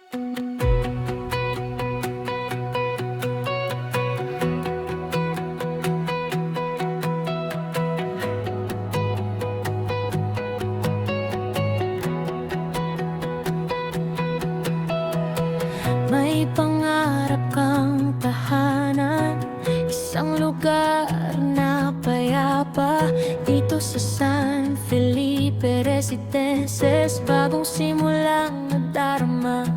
May pangarap kang tahanan, isang lugar na payapa dito sa San Felipe Residences. Bagong simulang nadarama,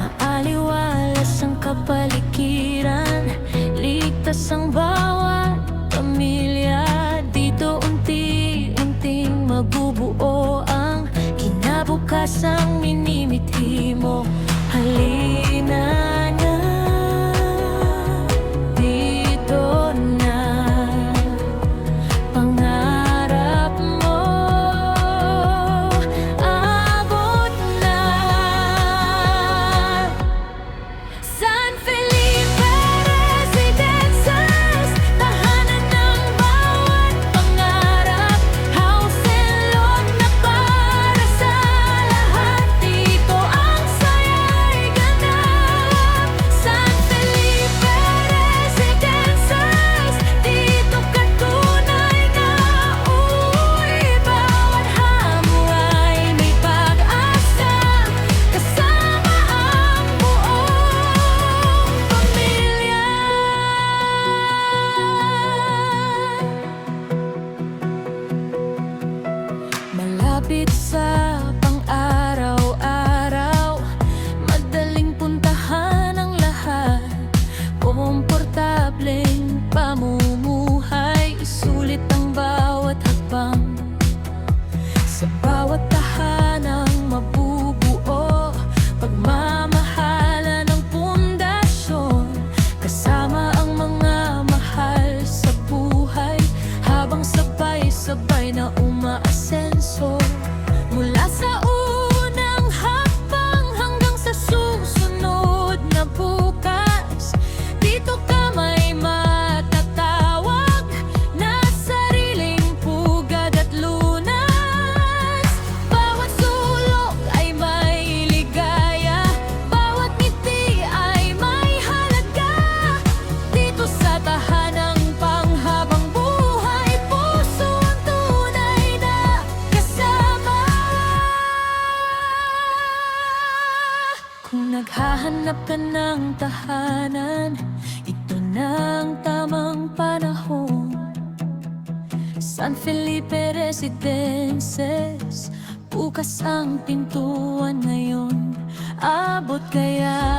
maaliwalas ang kapaligiran, ligtas ang bawat pamilya. Dito unti-unting mabubuo ang kinabukas-ang minimithi mo. Halina na, dito na, pangarap mo abot na. San Felipe Residences, tahanan ng bawat pangarap, house and lot na para sa lahat. Dito ang saya'y ganap. San Felipe Residences, dito ka tunay na uuwi. Bawat hamon ay may pag-asa, kasama ang buong pamilya. Malapit sa pang-araw-araw, madaling puntahan ang lahat. Komportableng pamumuhay, isulit ang bawat hakbang. Sa bawat tahanang mabubuo, pagmamahala ng pundasyon, kasama ang mga mahal sa buhay, habang sabay-sabay na umaasenso. Mula sa unang hakbang hanggang sa susunod na bukas, dito ka may matatawag na sariling pugad at lunas. Bawat sulok ay may ligaya, bawat ngiti ay may halaga. Dito sa tahanang panghabang buhay, puso ang tunay na kasama. Kung naghahanap ka ng tahanan, ito na ang tamang panahon. San Felipe Residences, bukas ang pintuan ngayon. Abot kaya